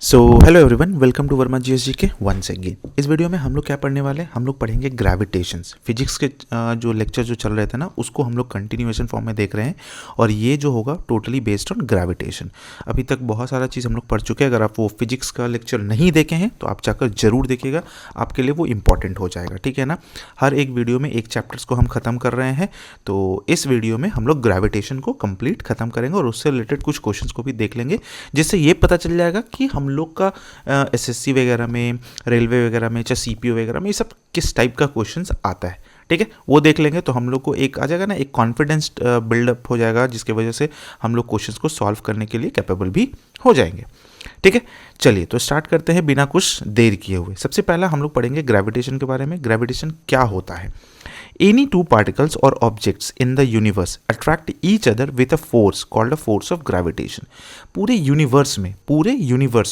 So hello everyone, welcome to Verma GSG के once again. इस video में हम लोग क्या पढ़ने वाले हैं, हम लोग पढ़ेंगे ग्रेविटेशंस। फिजिक्स के जो लेक्चर जो चल रहे थे ना, उसको हम लोग कंटिन्यूएशन फॉर्म में देख रहे हैं और ये जो होगा टोटली बेस्ड ऑन ग्रेविटेशन। अभी तक बहुत सारा चीज़ हम लोग पढ़ चुके हैं। अगर आप वो फिजिक्स का लेक्चर नहीं देखे हैं तो आप जाकर जरूर देखिएगा, आपके लिए वो इंपॉर्टेंट हो जाएगा, ठीक है ना। हर एक वीडियो में एक चैप्टर्स को हम ख़त्म कर रहे हैं, तो इस वीडियो में हम लोग ग्रेविटेशन को कंप्लीट ख़त्म करेंगे और उससे रिलेटेड कुछ क्वेश्चंस को भी देख लेंगे, जिससे ये पता चल जाएगा कि हम लोग का एसएससी वगैरह में, रेलवे वगैरह में, चाहे सीपीओ वगैरह में, ये सब किस टाइप का क्वेश्चंस आता है, ठीक है। वो देख लेंगे तो हम लोग को एक आ जाएगा ना, एक कॉन्फिडेंस बिल्डअप हो जाएगा, जिसकी वजह से हम लोग क्वेश्चंस को सॉल्व करने के लिए कैपेबल भी हो जाएंगे, ठीक है। चलिए तो स्टार्ट करते हैं बिना कुछ देर किए हुए। सबसे पहला हम लोग पढ़ेंगे ग्रेविटेशन के बारे में। ग्रेविटेशन क्या होता है? Any two particles or objects in the universe attract each other with a force called a force of gravitation. पूरे यूनिवर्स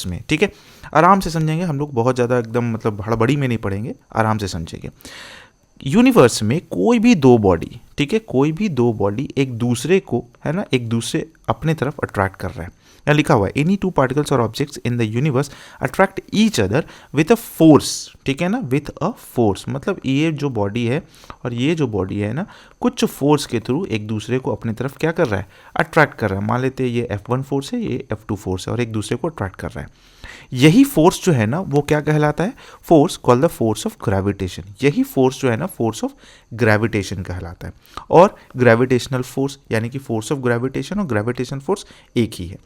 में, ठीक है। आराम से समझेंगे हम लोग, बहुत ज़्यादा एकदम मतलब हड़बड़ी में नहीं पढ़ेंगे, आराम से समझेंगे। यूनिवर्स में कोई भी दो बॉडी, ठीक है, कोई भी दो बॉडी एक दूसरे को, है ना, एक दूसरे अपने तरफ अट्रैक्ट कर रहा है। यहाँ लिखा हुआ है एनी टू पार्टिकल्स और objects in the universe attract each other with a force, ठीक है ना, विथ अ फोर्स। मतलब ये जो बॉडी है और ये जो बॉडी है ना, कुछ फोर्स के थ्रू एक दूसरे को अपनी तरफ क्या कर रहा है, अट्रैक्ट कर रहा है। मान लेते हैं ये F1 फोर्स है, ये F2 फोर्स है, और एक दूसरे को अट्रैक्ट कर रहा है। यही फोर्स जो है ना, वो क्या कहलाता है? Force called the force of gravitation. यही फोर्स जो है ना, फोर्स ऑफ ग्रेविटेशन कहलाता है। और ग्रेविटेशनल फोर्स यानी कि फोर्स ऑफ ग्रेविटेशन और ग्रेविटेशन फोर्स एक ही है।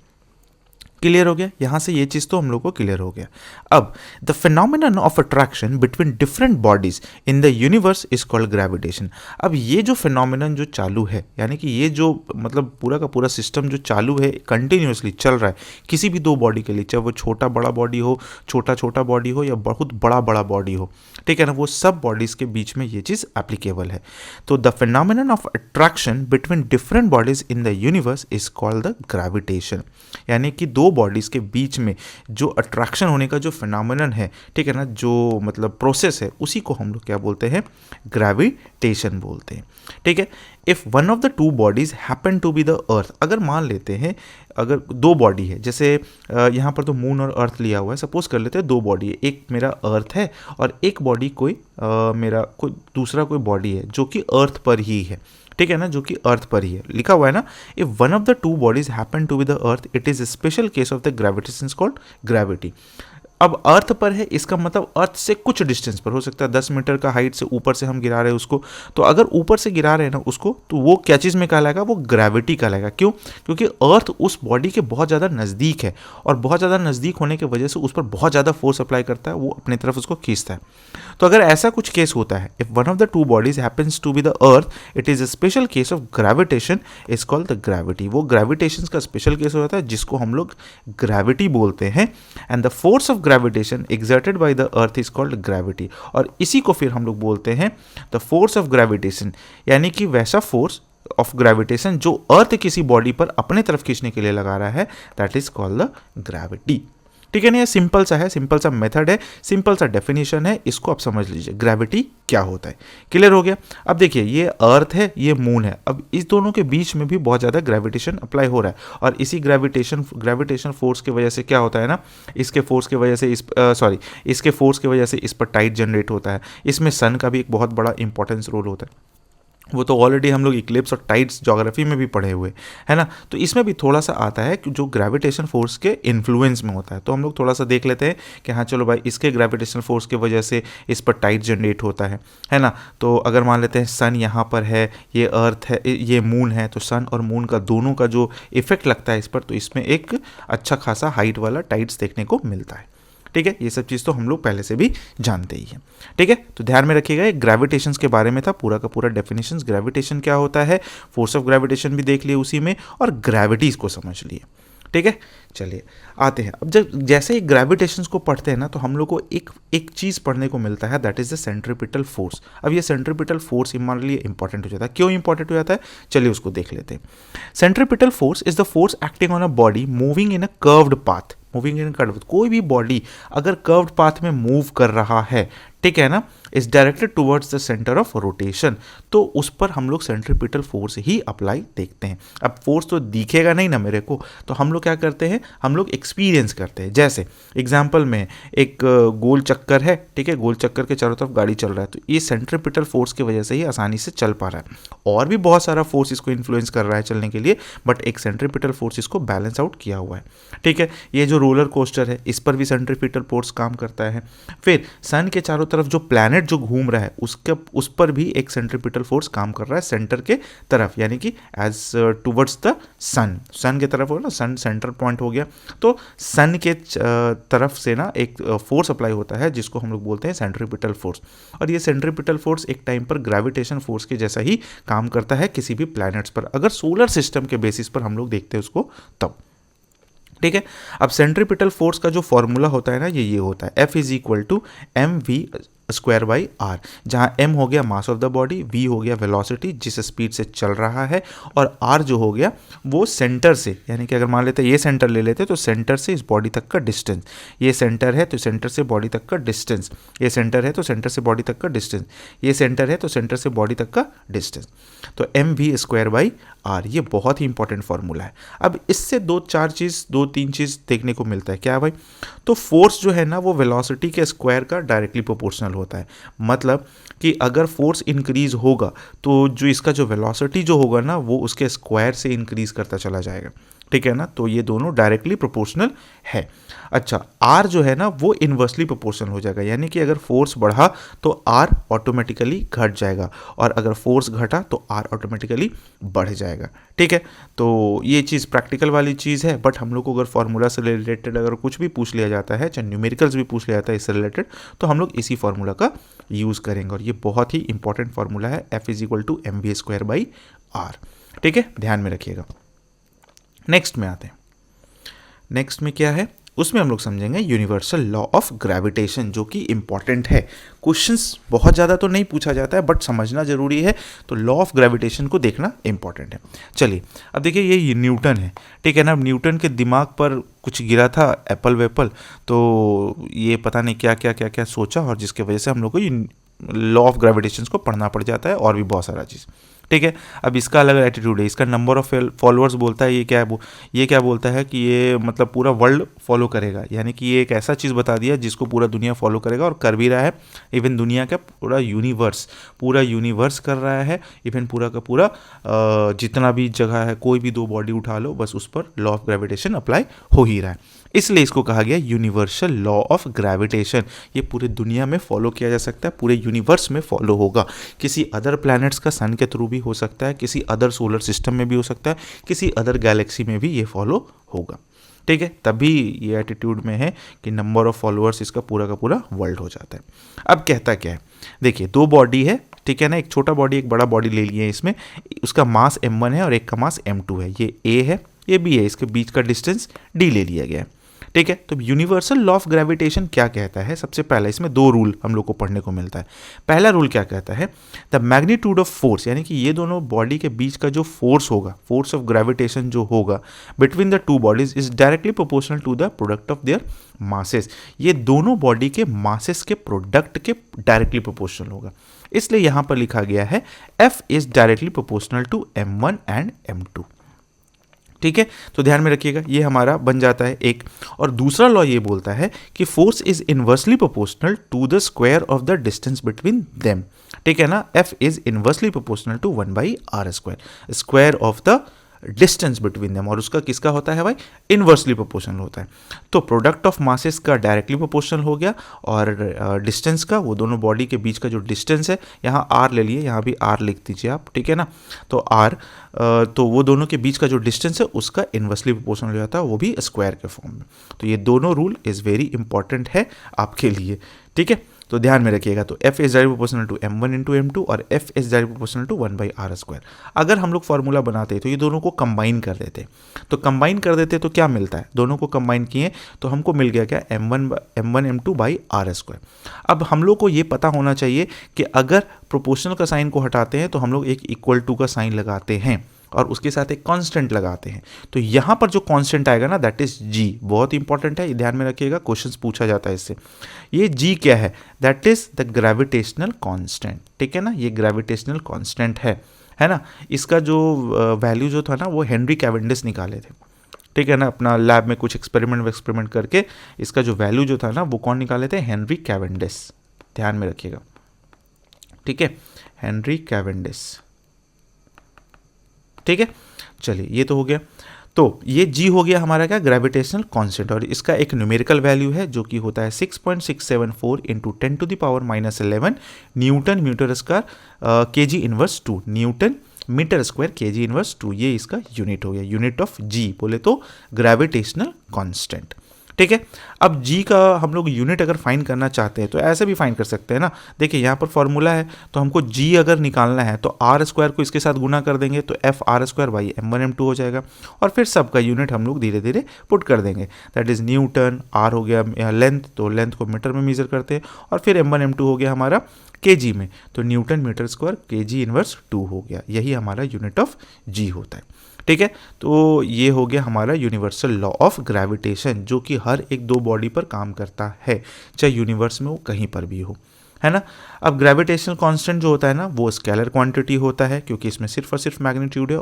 क्लियर हो गया? यहां से ये चीज तो हम लोग को क्लियर हो गया। अब the phenomenon of attraction between different bodies in the universe is called gravitation. अब ये जो फिनोमिनन जो चालू है, यानी कि ये जो मतलब पूरा का पूरा सिस्टम जो चालू है, कंटिन्यूसली चल रहा है किसी भी दो बॉडी के लिए, चाहे वो छोटा बड़ा बॉडी हो, छोटा छोटा बॉडी हो, या बहुत बड़ा बड़ा बॉडी हो, ठीक है ना, वो सब बॉडीज के बीच में ये चीज एप्लीकेबल है। तो the phenomenon of attraction between different bodies in the universe is called the gravitation. यानी कि दो बॉडीज के बीच में जो अट्रैक्शन होने का जो फिनोमिनन है, ठीक है ना, जो मतलब प्रोसेस है, उसी को हम लोग क्या बोलते हैं? ग्रेविटेशन बोलते हैं, ठीक है। If one of the two bodies happen to be the earth, अगर मान लेते हैं अगर दो बॉडी है, जैसे यहाँ पर तो मून और अर्थ लिया हुआ है, सपोज कर लेते हैं दो बॉडी है, एक मेरा अर्थ है और एक बॉडी कोई मेरा कोई दूसरा कोई बॉडी है जो कि अर्थ पर ही है, ठीक है ना, जो कि अर्थ पर ही है। लिखा हुआ है ना, if one of the two bodies happen to be the earth it is special case of the gravitation called gravity. अब अर्थ पर है, इसका मतलब अर्थ से कुछ डिस्टेंस पर, हो सकता है 10 मीटर का हाइट से ऊपर से हम गिरा रहे हैं उसको, तो अगर ऊपर से गिरा रहे हैं ना उसको, तो वो क्या चीज़ में कहलाएगा? वो ग्रेविटी कहलाएगा। क्यों? क्योंकि अर्थ उस बॉडी के बहुत ज़्यादा नज़दीक है और बहुत ज़्यादा नज़दीक होने की वजह से उस पर बहुत ज़्यादा फोर्स अप्लाई करता है, वो अपनी तरफ उसको खींचता है। तो अगर ऐसा कुछ केस होता है, if one of the two bodies happens to be the earth it is a special case of gravitation is called the gravity. वो ग्रेविटेशन का स्पेशल केस होता है जिसको हम लोग ग्रेविटी बोलते हैं। And the force of gravitation exerted by the earth is called gravity। और इसी को फिर हम लोग बोलते हैं the force of gravitation, यानी कि वैसा फोर्स ऑफ ग्रेविटेशन जो अर्थ किसी बॉडी पर अपने तरफ खींचने के लिए लगा रहा है, that is called the gravity, ठीक है ना। ये सिंपल सा है, सिंपल सा मेथड है, सिंपल सा डेफिनेशन है, इसको आप समझ लीजिए ग्रेविटी क्या होता है। क्लियर हो गया? अब देखिए, ये अर्थ है, ये मून है, अब इस दोनों के बीच में भी बहुत ज़्यादा ग्रेविटेशन अप्लाई हो रहा है और इसी ग्रेविटेशन फोर्स की वजह से क्या होता है ना, इसके फोर्स की वजह से इसके फोर्स की वजह से इस पर टाइट जनरेट होता है। इसमें सन का भी एक बहुत बड़ा इंपॉर्टेंस रोल होता है, वो तो ऑलरेडी हम लोग इक्लिप्स और टाइड्स ज्योग्राफी में भी पढ़े हुए, है ना। तो इसमें भी थोड़ा सा आता है कि जो ग्रेविटेशन फोर्स के इन्फ्लुएंस में होता है, तो हम लोग थोड़ा सा देख लेते हैं कि हाँ चलो भाई, इसके ग्रेविटेशन फोर्स की वजह से इस पर टाइड जनरेट होता है ना। तो अगर मान लेते हैं सन यहाँ पर है, ये अर्थ है, ये मून है, तो सन और मून का दोनों का जो इफेक्ट लगता है इस पर, तो इसमें एक अच्छा खासा हाइट वाला टाइड्स देखने को मिलता है, ठीक है। ये सब चीज़ तो हम लोग पहले से भी जानते ही हैं, ठीक है। तो ध्यान में रखिएगा, ये ग्रेविटेशंस के बारे में था पूरा का पूरा डेफिनेशंस। ग्रेविटेशन क्या होता है, फोर्स ऑफ ग्रेविटेशन भी देख लिए उसी में, और ग्रेविटीज को समझ लिए, ठीक है। चलिए आते हैं, अब जब जैसे ही ग्रेविटेशंस को पढ़ते हैं ना, तो हम लोग को एक चीज़ पढ़ने को मिलता है, that is the centripetal force. अब ये सेंट्रीपिटल फोर्स हमारे लिए इंपॉर्टेंट हो जाता है। क्यों इंपॉर्टेंट हो जाता है, चलिए उसको देख लेते हैं। Centripetal force is the force acting on a body moving in a curved path. Moving in curve, कोई भी बॉडी अगर कर्व्ड पाथ में मूव कर रहा है, ठीक है ना, is directed towards the centre of rotation, तो उस पर हम लोग सेंट्रीपिटल फोर्स ही अप्लाई देखते हैं। अब फोर्स तो दिखेगा नहीं ना मेरे को, तो हम लोग क्या करते हैं, हम लोग एक्सपीरियंस करते हैं। जैसे एग्जाम्पल में एक गोल चक्कर है, ठीक है, गोल चक्कर के चारों तरफ गाड़ी चल रहा है, तो ये सेंट्रीपिटल फोर्स की वजह से ही आसानी से चल पा रहा है। और भी बहुत सारा फोर्स इसको इन्फ्लुएंस कर रहा है चलने के लिए, बट एक सेंट्रीपिटल फोर्स इसको बैलेंस आउट किया हुआ है। ठीक है, ये जो रोलर कोस्टर है इस पर भी सेंट्रीपिटल फोर्स काम करता है। फिर सन के चारों तरफ जो प्लैनेट जो घूम रहा है उस पर भी एक सेंट्रीपिटल फोर्स काम कर रहा है सेंटर के तरफ, यानी कि एज टुवर्ड्स द सन के तरफ हो ना, सन सेंटर पॉइंट हो गया, तो सन के तरफ से ना एक फोर्स अप्लाई होता है जिसको हम लोग बोलते हैं सेंट्रीपिटल फोर्स। और ये सेंट्रीपिटल फोर्स एक टाइम पर ग्रेविटेशन फोर्स के जैसा ही काम करता है किसी भी प्लैनेट्स पर, अगर सोलर सिस्टम के बेसिस पर हम लोग देखते हैं उसको तब। ठीक है, अब सेंट्रीपिटल फोर्स का जो फॉर्मूला होता है ना, ये होता है F is equal to mv square by R, जहाँ m हो गया mass of the body, v हो गया वेलोसिटी जिस स्पीड से चल रहा है, और r जो हो गया वो सेंटर से, यानी कि अगर मान लेते हैं ये सेंटर ले लेते तो सेंटर से इस बॉडी तक का डिस्टेंस, ये सेंटर है तो सेंटर से बॉडी तक का डिस्टेंस, ये सेंटर है तो सेंटर से बॉडी तक का डिस्टेंस, ये सेंटर है तो सेंटर से बॉडी तक का डिस्टेंस, तो mv स्क्वायर बाई आर, ये बहुत ही इंपॉर्टेंट फॉर्मूला है। अब इससे दो तीन चीज़ देखने को मिलता है, क्या है भाई, तो फोर्स जो है ना वो वेलोसिटी के स्क्वायर का डायरेक्टली प्रोपोर्शनल होता है। मतलब कि अगर फोर्स इंक्रीज होगा तो जो इसका जो वेलोसिटी जो होगा ना वो उसके स्क्वायर से इंक्रीज करता चला जाएगा। ठीक है ना, तो ये दोनों डायरेक्टली प्रोपोर्शनल है। अच्छा, आर जो है ना वो इन्वर्सली प्रोपोर्शनल हो जाएगा, यानी कि अगर फोर्स बढ़ा तो आर ऑटोमेटिकली घट जाएगा, और अगर फोर्स घटा तो आर ऑटोमेटिकली बढ़ जाएगा। ठीक है, तो ये चीज़ प्रैक्टिकल वाली चीज़ है, बट हम लोग को अगर फॉर्मूला से रिलेटेड अगर कुछ भी पूछ लिया जाता है, चाहे न्यूमेरिकल्स भी पूछ लिया जाता है इससे रिलेटेड, तो हम लोग इसी फार्मूला का यूज़ करेंगे, और ये बहुत ही इंपॉर्टेंट फार्मूला है, F is equal to mv square by R. ठीक है, ध्यान में रखिएगा। नेक्स्ट में आते हैं, नेक्स्ट में क्या है, उसमें हम लोग समझेंगे यूनिवर्सल लॉ ऑफ ग्रेविटेशन, जो कि इंपॉर्टेंट है। क्वेश्चंस बहुत ज़्यादा तो नहीं पूछा जाता है बट समझना जरूरी है, तो लॉ ऑफ ग्रेविटेशन को देखना इंपॉर्टेंट है। चलिए अब देखिए, ये न्यूटन है, ठीक है ना, न्यूटन के दिमाग पर कुछ गिरा था एप्पल वेप्पल, तो ये पता नहीं क्या क्या क्या क्या सोचा, और जिसके वजह से हम लोग को लॉ ऑफ ग्रेविटेशन को पढ़ना पड़ जाता है, और भी बहुत सारा चीज़। ठीक है, अब इसका अलग एटीट्यूड है, इसका नंबर ऑफ फॉलोअर्स बोलता है, ये क्या बोलता है कि ये मतलब पूरा वर्ल्ड फॉलो करेगा, यानी कि ये एक ऐसा चीज़ बता दिया जिसको पूरा दुनिया फॉलो करेगा, और कर भी रहा है। इवन दुनिया का पूरा यूनिवर्स कर रहा है, इवन पूरा का पूरा जितना भी जगह है, कोई भी दो बॉडी उठा लो बस उस पर लॉ ऑफ ग्रेविटेशन अप्लाई हो ही रहा है, इसलिए इसको कहा गया यूनिवर्सल लॉ ऑफ ग्रेविटेशन। ये पूरे दुनिया में फॉलो किया जा सकता है, पूरे यूनिवर्स में फॉलो होगा, किसी अदर प्लैनेट्स का सन के थ्रू भी हो सकता है, किसी अदर सोलर सिस्टम में भी हो सकता है, किसी अदर गैलेक्सी में भी ये फॉलो होगा। ठीक है, तभी ये एटीट्यूड में है कि नंबर ऑफ फॉलोअर्स इसका पूरा का पूरा वर्ल्ड हो जाता है। अब कहता क्या है, देखिए दो बॉडी है, ठीक है ना, एक छोटा बॉडी एक बड़ा बॉडी ले लिए इसमें, उसका मास m1 है और एक का मास m2 है, ये a है ये b है, इसके बीच का डिस्टेंस d ले लिया गया है। ठीक है, तो यूनिवर्सल लॉ ऑफ ग्रेविटेशन क्या कहता है, सबसे पहला इसमें दो रूल हम लोग को पढ़ने को मिलता है। पहला रूल क्या कहता है, द मैग्नीट्यूड ऑफ फोर्स, यानी कि ये दोनों बॉडी के बीच का जो फोर्स होगा, फोर्स ऑफ ग्रेविटेशन जो होगा between the two bodies is directly proportional to the product of their masses. ये दोनों बॉडी के मासेस के प्रोडक्ट के डायरेक्टली प्रोपोर्शनल होगा, इसलिए यहां पर लिखा गया है F is directly proportional to m1 and m2। ठीक है, तो ध्यान में रखिएगा, ये हमारा बन जाता है एक। और दूसरा लॉ ये बोलता है कि force is inversely proportional to the square of the distance between them. ठीक है ना, F is inversely proportional to 1/r square, square of the distance between them, और उसका किसका होता है भाई, इनवर्सली प्रोपोर्शनल होता है। तो प्रोडक्ट ऑफ मासेस का डायरेक्टली प्रोपोर्शनल हो गया, और डिस्टेंस का, वो दोनों बॉडी के बीच का जो डिस्टेंस है, यहाँ r ले लिए, यहाँ भी r लिख दीजिए आप, ठीक है ना, तो r, तो वो दोनों के बीच का जो डिस्टेंस है उसका इनवर्सली प्रोपोर्शनल हो जाता है, वो भी स्क्वायर के फॉर्म में। तो ये दोनों रूल इज़ वेरी इंपॉर्टेंट है आपके लिए। ठीक है, तो ध्यान में रखिएगा, तो F is directly proportional to m1 into m2 और F is directly proportional to 1/r square. अगर हम लोग फॉर्मूला बनाते तो ये दोनों को कंबाइन कर देते, तो कंबाइन कर देते तो क्या मिलता है, दोनों को कंबाइन किए तो हमको मिल गया क्या, m1 m2 by r square. अब हम लोग को ये पता होना चाहिए कि अगर प्रोपोर्शनल का साइन को हटाते हैं तो हम लोग एक इक्वल टू का साइन लगाते हैं। और उसके साथ एक कांस्टेंट लगाते हैं, तो यहाँ पर जो कांस्टेंट आएगा ना दैट इज जी। बहुत इंपॉर्टेंट है, ये ध्यान में रखिएगा, क्वेश्चंस पूछा जाता है इससे। ये जी क्या है? That is the gravitational constant, ठीक है ना, ये ग्रेविटेशनल कांस्टेंट है ना। इसका जो वैल्यू जो था ना वो हेनरी कैवेंडिश निकाले थे, ठीक है ना, अपना लैब में कुछ एक्सपेरिमेंट करके इसका जो वैल्यू जो था ना वो कौन निकाले थे? हेनरी कैवेंडिश, ध्यान में रखिएगा, ठीक है, हेनरी कैवेंडिश, ठीक है। चलिए ये तो हो गया। तो ये जी हो गया हमारा क्या? ग्रेविटेशनल कांस्टेंट, और इसका एक न्यूमेरिकल वैल्यू है जो कि होता है 6.674 into 10⁻⁻11 newton metre square KG inverse 2, newton metre square KG inverse 2, ये इसका यूनिट हो गया, यूनिट ऑफ जी बोले तो ग्रेविटेशनल कांस्टेंट, ठीक है। अब जी का हम लोग यूनिट अगर फाइंड करना चाहते हैं तो ऐसे भी फाइंड कर सकते हैं ना। देखिए यहाँ पर फॉर्मूला है, तो हमको जी अगर निकालना है तो आर स्क्वायर को इसके साथ गुना कर देंगे तो F R square by m1 m2 हो जाएगा, और फिर सबका यूनिट हम लोग धीरे धीरे पुट कर देंगे। दैट इज न्यूटन, आर हो गया लेंथ, तो लेंथ को मीटर में मेजर करते हैं, और फिर m1 m2 हो गया हमारा केजी में, तो newton metre square KG inverse 2 हो गया, यही हमारा यूनिट ऑफ जी होता है, ठीक है। तो ये हो गया हमारा यूनिवर्सल लॉ ऑफ ग्रेविटेशन, जो कि हर एक दो बॉडी पर काम करता है, चाहे यूनिवर्स में वो कहीं पर भी हो, है ना। अब ग्रेविटेशनल कांस्टेंट जो होता है ना वो स्केलर क्वांटिटी होता है, क्योंकि इसमें सिर्फ और सिर्फ मैग्नीट्यूड है,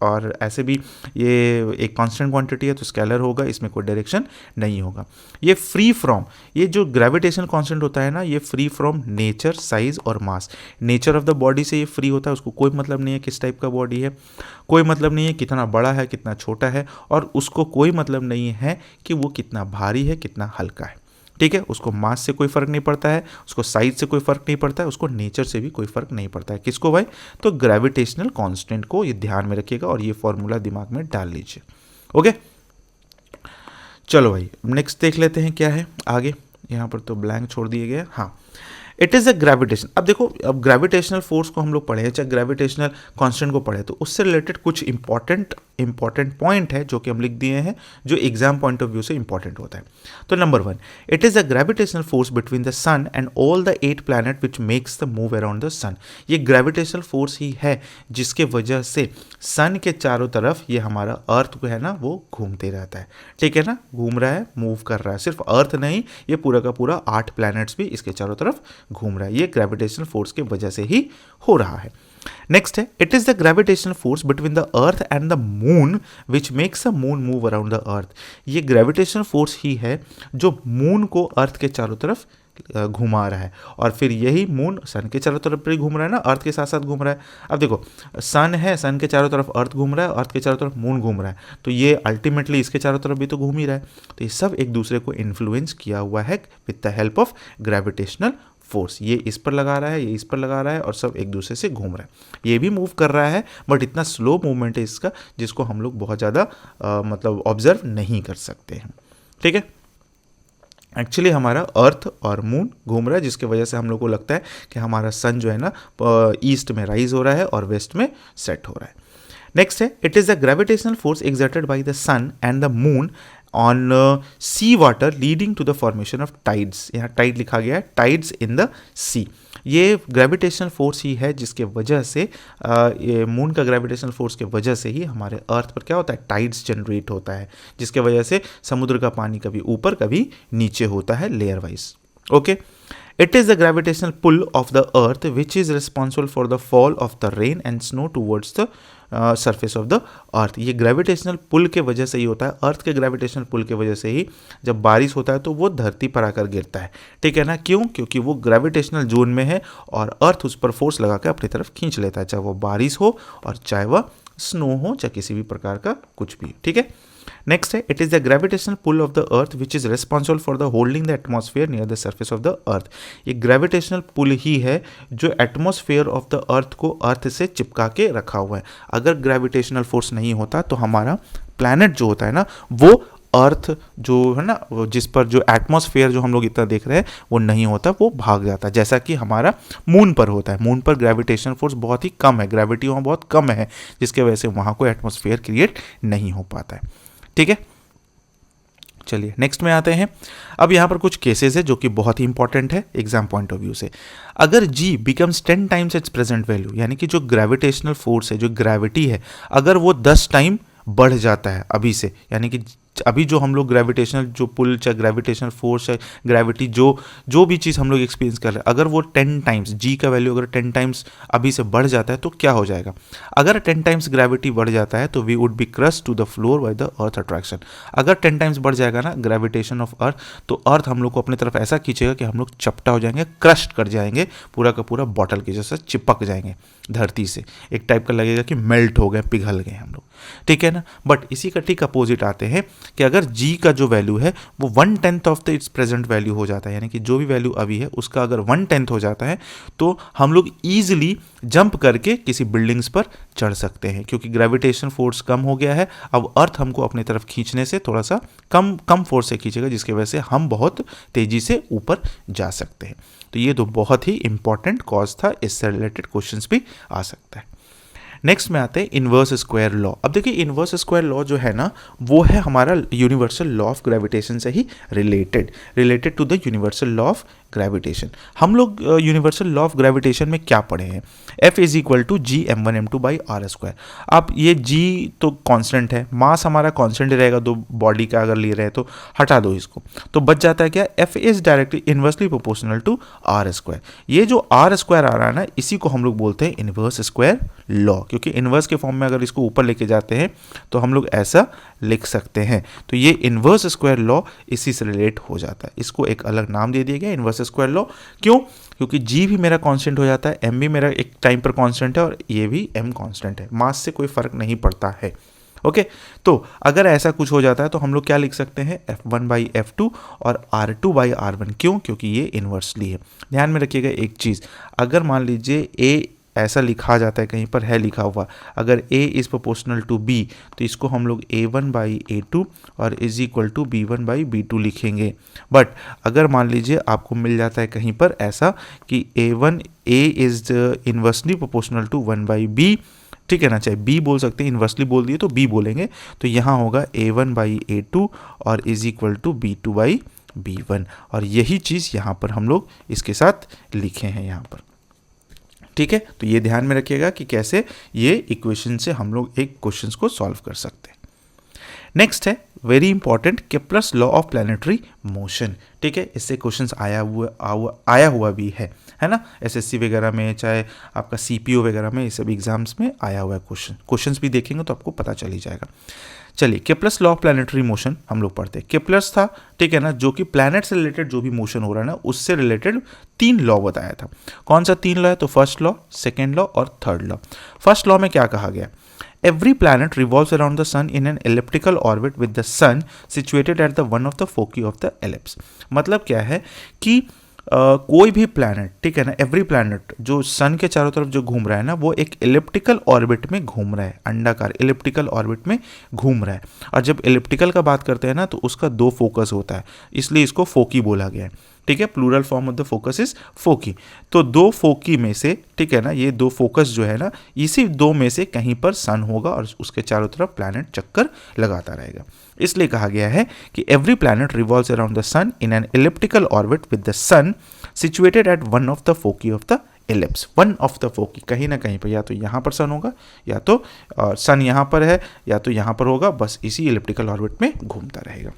और ऐसे भी ये एक कांस्टेंट क्वांटिटी है तो स्केलर होगा, इसमें कोई डायरेक्शन नहीं होगा। ये फ्री फ्रॉम, ये जो ग्रेविटेशनल कांस्टेंट होता है ना ये फ्री फ्रॉम नेचर, साइज और मास, नेचर ऑफ द बॉडी से ये फ्री होता है, उसको कोई मतलब नहीं है किस टाइप का बॉडी है, कोई मतलब नहीं है कितना बड़ा है कितना छोटा है, और उसको कोई मतलब नहीं है कि वो कितना भारी है कितना हल्का है, ठीक है। उसको मास से कोई फर्क नहीं पड़ता है, उसको साइज से कोई फर्क नहीं पड़ता है, उसको नेचर से भी कोई फर्क नहीं पड़ता है। किसको भाई? तो ग्रेविटेशनल कांस्टेंट को, ये ध्यान में रखिएगा और ये फॉर्मूला दिमाग में डाल लीजिए, ओके। चलो भाई नेक्स्ट देख लेते हैं क्या है आगे, यहाँ पर तो ब्लैंक छोड़ दिए गए। हाँ, इट इज़ अ ग्रेविटेशन। अब देखो, अब ग्रेविटेशनल फोर्स को हम लोग पढ़े, चाहे ग्रेविटेशनल कांस्टेंट को पढ़े, तो उससे रिलेटेड कुछ इंपॉर्टेंट पॉइंट है जो कि हम लिख दिए हैं, जो एग्जाम पॉइंट ऑफ व्यू से इंपॉर्टेंट होता है। तो number 1, it is a gravitational force between the sun and all the 8 planet which makes the move around the sun. ये ग्रेविटेशनल फोर्स ही है जिसके वजह से सन के चारों तरफ ये हमारा अर्थ को है ना वो घूमते रहता है, ठीक है ना, घूम रहा है, मूव कर रहा है। सिर्फ अर्थ नहीं, ये पूरा का पूरा 8 प्लैनेट्स भी इसके चारों तरफ घूम रहा है, ये ग्रेविटेशनल फोर्स की वजह से ही हो रहा है। नेक्स्ट है, it is the gravitational force between the earth and the moon which makes the moon move around the earth. ये ग्रेविटेशनल फोर्स ही है जो मून को अर्थ के चारों तरफ घुमा रहा है, और फिर यही मून सन के चारों तरफ भी घूम रहा है ना, अर्थ के साथ साथ घूम रहा है। अब देखो, सन है, सन के चारों तरफ अर्थ घूम रहा है, अर्थ के चारों तरफ मून घूम रहा है, तो ये अल्टीमेटली इसके चारों तरफ भी तो घूम ही रहा है। तो ये सब एक दूसरे को इन्फ्लुएंस किया हुआ है with the help of gravitational force. ये इस पर लगा रहा है, ये इस पर लगा रहा है, और सब एक दूसरे से घूम रहा है। ये भी मूव कर रहा है, बट इतना स्लो मूवमेंट है इसका जिसको हम लोग बहुत ज़्यादा मतलब ऑब्जर्व नहीं कर सकते हैं, ठीक है। एक्चुअली हमारा अर्थ और मून घूम रहा है, जिसके वजह से हम लोग को लगता है कि हमारा सन जो है ना ईस्ट में राइज हो रहा है और वेस्ट में सेट हो रहा है। नेक्स्ट है, it is the gravitational force exerted by the sun and the moon on sea water leading to the formation of tides. यहाँ टाइड लिखा गया है, टाइड्स इन द सी। ये ग्रेविटेशनल फोर्स ही है जिसके वजह से ये मून का ग्रेविटेशनल फोर्स के वजह से ही हमारे अर्थ पर क्या होता है, टाइड्स जनरेट होता है, जिसके वजह से समुद्र का पानी कभी ऊपर कभी नीचे होता है layer wise, okay. It is the gravitational pull of the earth which is responsible for the fall of the rain and snow towards the surface of the earth। ये ग्रेविटेशनल पुल के वजह से ही होता है, अर्थ के ग्रेविटेशनल पुल के वजह से ही जब बारिश होता है तो वो धरती पर आकर गिरता है, ठीक है ना। क्यों? क्योंकि वो ग्रेविटेशनल जोन में है और अर्थ उस पर फोर्स लगा के अपनी तरफ खींच लेता है, चाहे वो बारिश हो और चाहे वह स्नो हो, चाहे किसी भी प्रकार का कुछ भी, ठीक है। नेक्स्ट है, it is the gravitational pull of the earth which is responsible for the holding the atmosphere near the surface of the earth. ये ग्रेविटेशनल पुल ही है जो एटमॉस्फेयर ऑफ द अर्थ को अर्थ से चिपका के रखा हुआ है। अगर ग्रेविटेशनल फोर्स नहीं होता तो हमारा प्लैनेट जो होता है ना वो अर्थ जो है ना, जिस पर जो एटमॉस्फेयर जो हम लोग इतना देख रहे हैं वो नहीं होता, वो भाग जाता है, जैसा कि हमारा मून पर होता है। मून पर ग्रेविटेशनल फोर्स बहुत ही कम है, ग्रेविटी वहाँ बहुत कम है, जिसके वजह से वहाँ कोई एटमॉस्फेयर क्रिएट नहीं हो पाता है, ठीक है। चलिए नेक्स्ट में आते हैं। अब यहाँ पर कुछ केसेस है जो कि बहुत ही इंपॉर्टेंट है एग्जाम पॉइंट ऑफ व्यू से। अगर G becomes 10 times its present value, यानी कि जो ग्रेविटेशनल फोर्स है, जो ग्रेविटी है, अगर वो 10 टाइम बढ़ जाता है अभी से, यानी कि अभी जो हम लोग ग्रेविटेशनल जो पुल चाहे ग्रेविटेशनल फोर्स है, ग्रेविटी जो भी चीज़ हम लोग एक्सपीरियंस कर रहे हैं, अगर वो 10 टाइम्स जी का वैल्यू अगर 10 टाइम्स अभी से बढ़ जाता है तो क्या हो जाएगा? अगर 10 टाइम्स ग्रेविटी बढ़ जाता है तो we would be crush to the floor by the earth attraction. अगर 10 टाइम्स बढ़ जाएगा ना ग्रेविटेशन ऑफ अर्थ, तो अर्थ हम लोग को अपनी तरफ ऐसा खींचेगा कि हम लोग चपटा हो जाएंगे, क्रश कर जाएंगे, पूरा का पूरा बॉटल के जैसा चिपक जाएंगे धरती से, एक टाइप का लगेगा कि मेल्ट हो गए, पिघल गए हम लोग, ठीक है ना। बट इसी का ठीक अपोजिट आते हैं कि अगर जी का जो वैल्यू है वो 1/10 of the it's present value हो जाता है, यानी कि जो भी वैल्यू अभी है उसका अगर 1/10 हो जाता है तो हम लोग ईजिली जंप करके किसी बिल्डिंग्स पर चढ़ सकते हैं, क्योंकि ग्रेविटेशन फोर्स कम हो गया है। अब अर्थ हमको अपनी तरफ खींचने से थोड़ा सा कम फोर्स से खींचेगा, जिसकी वजह से हम बहुत तेजी से ऊपर जा सकते हैं। तो ये तो बहुत ही इंपॉर्टेंट कॉज था, इससे रिलेटेड क्वेश्चंस भी आ सकता है। नेक्स्ट में आते हैं इन्वर्स स्क्वायर लॉ। अब देखिए इन्वर्स स्क्वायर लॉ जो है ना वो है हमारा यूनिवर्सल लॉ ऑफ ग्रेविटेशन से ही related to the universal law of gravitation. हम लोग यूनिवर्सल लॉ ऑफ ग्रेविटेशन में क्या पढ़े हैं? F is equal to G m1m2 by R square. अब ये g तो कांस्टेंट है, मास हमारा कांस्टेंट ही रहेगा, दो बॉडी का अगर ले रहे हैं तो हटा दो इसको, तो बच जाता है क्या? F is directly inversely proportional to R square. ये जो आर स्क्वायर आ रहा है ना, इसी को हम लोग बोलते हैं इन्वर्स स्क्वायर लॉ, क्योंकि इन्वर्स के फॉर्म में अगर इसको ऊपर लेके जाते हैं तो हम लोग ऐसा लिख सकते हैं। तो ये इन्वर्स स्क्वायर लॉ इसी से रिलेट हो जाता है, इसको एक अलग नाम दे दिया गया इन्वर्स स्क्वायर लॉ। क्यों? क्योंकि जी भी मेरा कांस्टेंट हो जाता है, एम भी मेरा एक टाइम पर कांस्टेंट है और ये भी एम कांस्टेंट है, मास से कोई फर्क नहीं पड़ता है। ओके तो अगर ऐसा कुछ हो जाता है तो हम लोग क्या लिख सकते हैं? F1 बाई F2 और R2 बाई R1। क्यों? क्योंकि ये इन्वर्सली है। ध्यान में रखिएगा एक चीज़, अगर मान लीजिए A ऐसा लिखा जाता है, कहीं पर है लिखा हुआ, अगर A is proportional to B तो इसको हम लोग A1 बाई A2 और is equal to B1 by B2 लिखेंगे। बट अगर मान लीजिए आपको मिल जाता है कहीं पर ऐसा कि A is inversely proportional to 1 by B, ठीक है ना, चाहे B बोल सकते हैं, इन्वर्सली बोल दिए तो B बोलेंगे, तो यहाँ होगा A1 बाई A2 और is equal to B2 by B1। और यही चीज़ यहाँ पर हम लोग इसके साथ लिखे हैं यहाँ पर, ठीक है। तो ये ध्यान में रखिएगा कि कैसे ये इक्वेशन से हम लोग एक क्वेश्चन को सॉल्व कर सकते हैं। नेक्स्ट है very important Kepler's law of planetary motion, ठीक है। इससे क्वेश्चंस आया हुआ भी है ना, एसएससी वगैरह में, चाहे आपका सीपीओ वगैरह में, ये सब एग्जाम्स में आया हुआ है क्वेश्चंस भी देखेंगे तो आपको पता चल ही जाएगा। चलिए Kepler's law of planetary motion हम लोग पढ़ते हैं। केप्लर्स था, ठीक है ना, जो कि प्लैनेट से रिलेटेड जो भी मोशन हो रहा है ना उससे रिलेटेड 3 लॉ बताया था। कौन सा 3 लॉ है? तो फर्स्ट लॉ, सेकेंड लॉ और थर्ड लॉ। फर्स्ट लॉ में क्या कहा गया? Every planet revolves around the sun in an elliptical orbit with the sun situated at the one of the foci of the ellipse। मतलब क्या है कि कोई भी प्लैनेट, ठीक है ना, एवरी प्लैनेट जो सन के चारों तरफ जो घूम रहा है ना वो एक इलिप्टिकल ऑर्बिट में घूम रहा है, अंडाकार इलिप्टिकल ऑर्बिट में घूम रहा है। और जब इलिप्टिकल का बात करते हैं ना तो उसका 2 फोकस होता है, इसलिए इसको फोकी बोला गया है, ठीक है। Plural form of the focus is foci. तो 2 फोकी में से, ठीक है ना, ये 2 फोकस जो है ना, इसी 2 में से कहीं पर सन होगा और उसके चारों तरफ प्लैनेट चक्कर लगाता रहेगा। इसलिए कहा गया है कि every planet revolves around the sun in an elliptical orbit with the sun situated at one of the foci of the ellipse. One of the foci, कहीं ना कहीं पर, या तो यहाँ पर सन होगा, या तो सन यहाँ पर है, या तो यहाँ पर होगा, बस इसी इलिप्टिकल ऑर्बिट में घूमता रहेगा।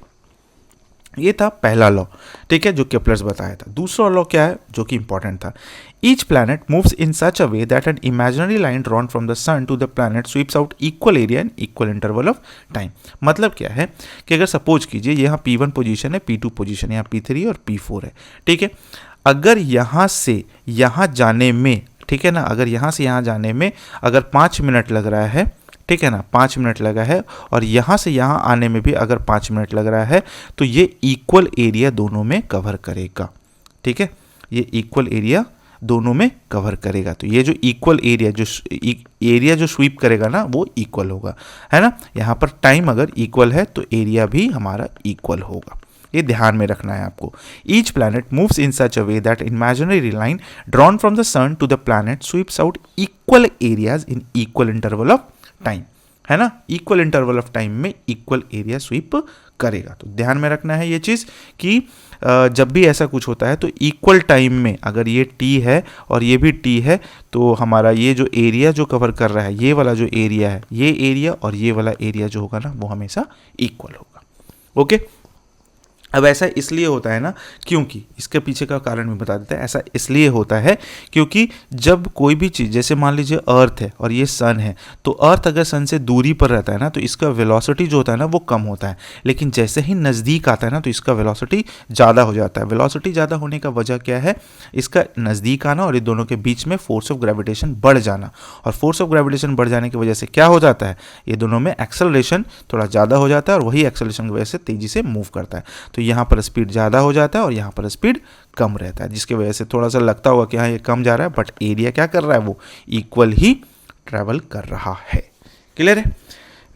ये था पहला लॉ, ठीक है, जो केप्लर्स बताया था। दूसरा लॉ क्या है जो कि इंपॉर्टेंट था? Each planet moves in such a way that an imaginary line drawn from the sun to the planet sweeps out equal area in equal interval of time. मतलब क्या है कि अगर सपोज कीजिए यहाँ P1 पोजीशन है, P2 position है, यहाँ P3 और P4 है, ठीक है। अगर यहाँ से यहाँ जाने में, ठीक है ना, अगर यहाँ से यहाँ जाने में अगर 5 मिनट लग रहा है, ठीक है ना, 5 मिनट लगा है, और यहाँ से यहाँ आने में भी अगर 5 मिनट लग रहा है, तो ये इक्वल एरिया दोनों में कवर करेगा, ठीक है, ये इक्वल एरिया दोनों में कवर करेगा। तो ये जो इक्वल एरिया जो स्वीप करेगा ना वो इक्वल होगा, है ना। यहाँ पर टाइम अगर इक्वल है तो एरिया भी हमारा इक्वल होगा, ये ध्यान में रखना है आपको। Each planet moves in such a way that imaginary line drawn from the sun to the planet sweeps out equal areas in equal interval of time, है ना, इक्वल इंटरवल ऑफ टाइम में इक्वल एरिया स्वीप करेगा। तो ध्यान में रखना है ये चीज़ कि जब भी ऐसा कुछ होता है तो इक्वल टाइम में अगर ये टी है और ये भी टी है तो हमारा ये जो एरिया जो कवर कर रहा है, ये वाला जो एरिया है, ये एरिया और ये वाला एरिया जो होगा ना वो हमेशा इक्वल होगा। ओके, अब ऐसा इसलिए होता है ना, क्योंकि इसके पीछे का कारण भी बता देते हैं। ऐसा इसलिए होता है क्योंकि जब कोई भी चीज़, जैसे मान लीजिए अर्थ है और ये सन है, तो अर्थ अगर सन से दूरी पर रहता है ना तो इसका वेलोसिटी जो होता है ना वो कम होता है, लेकिन जैसे ही नज़दीक आता है ना तो इसका वेलोसिटी ज़्यादा हो जाता है। वेलोसिटी ज़्यादा होने का वजह क्या है, इसका नज़दीक आना और ये दोनों के बीच में फोर्स ऑफ ग्रेविटेशन बढ़ जाना, और फोर्स ऑफ ग्रेविटेशन बढ़ जाने की वजह से क्या हो जाता है, ये दोनों में एक्सेलरेशन थोड़ा ज़्यादा हो जाता है और वही एक्सेलरेशन की वजह से तेज़ी से मूव करता है। तो यहाँ पर स्पीड ज़्यादा हो जाता है और यहाँ पर स्पीड कम रहता है, जिसकी वजह से थोड़ा सा लगता होगा कि हाँ ये कम जा रहा है, बट एरिया क्या कर रहा है, वो इक्वल ही ट्रैवल कर रहा है। क्लियर है?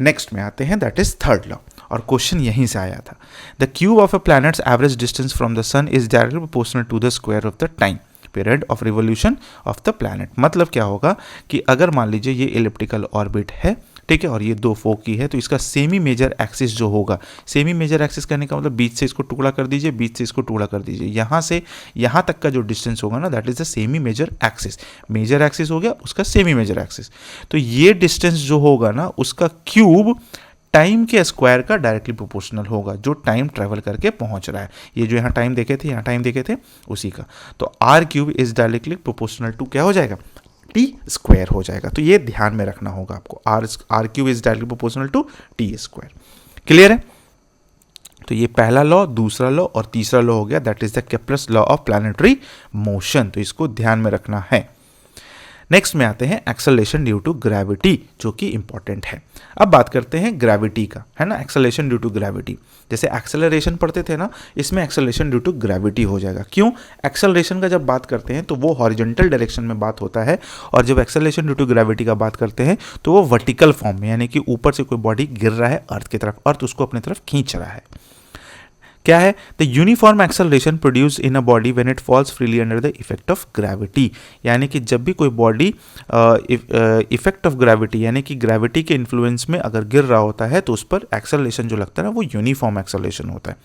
नेक्स्ट में आते हैं, दैट इज थर्ड लॉ, और क्वेश्चन यहीं से आया था। The cube of a planet's average distance from the sun is directly proportional to the square of the time period of revolution of the planet. मतलब क्या होगा कि अगर मान लीजिए ये इलिप्टिकल ऑर्बिट है, ठीक है, और ये दो फोकी है, तो इसका सेमी मेजर एक्सिस जो होगा, सेमी मेजर एक्सिस कहने का मतलब बीच से इसको टुकड़ा कर दीजिए, बीच से इसको टुकड़ा कर दीजिए, यहाँ से यहाँ तक का जो डिस्टेंस होगा ना, that is the semi major axis. Major axis हो गया, उसका सेमी मेजर एक्सिस। तो ये डिस्टेंस जो होगा ना उसका क्यूब टाइम के स्क्वायर का डायरेक्टली प्रोपोर्शनल होगा, जो टाइम ट्रेवल करके पहुंच रहा है। ये जो यहाँ टाइम देखे थे, यहाँ टाइम देखे थे, उसी का। तो R cube is directly proportional to क्या हो जाएगा, टी स्क्वायर हो जाएगा। तो ये ध्यान में रखना होगा आपको, R cube is directly proportional to T square. Clear है? तो ये पहला लॉ, दूसरा लॉ और तीसरा लॉ हो गया, that is the Kepler's law of planetary motion. तो इसको ध्यान में रखना है। नेक्स्ट में आते हैं एक्सेलरेशन ड्यू टू ग्रेविटी, जो कि इंपॉर्टेंट है। अब बात करते हैं ग्रेविटी का, है ना, एक्सेलरेशन ड्यू टू ग्रेविटी। जैसे एक्सेलरेशन पढ़ते थे ना, इसमें एक्सेलरेशन ड्यू टू ग्रेविटी हो जाएगा। क्यों? एक्सेलरेशन का जब बात करते हैं तो वो हॉरिजॉन्टल डायरेक्शन में बात होता है, और जब एक्सेलरेशन ड्यू टू ग्रेविटी का बात करते हैं तो वो वर्टिकल फॉर्म में, यानी कि ऊपर से कोई बॉडी गिर रहा है अर्थ की तरफ, अर्थ उसको अपनी तरफ खींच रहा है। क्या है? The uniform acceleration produce in a body when it falls freely under the effect of gravity. यानी कि जब भी कोई बॉडी इफेक्ट ऑफ ग्रेविटी यानी कि ग्रेविटी के इन्फ्लुएंस में अगर गिर रहा होता है तो उस पर एक्सेलरेशन जो लगता है ना वो यूनिफॉर्म एक्सेलरेशन होता है,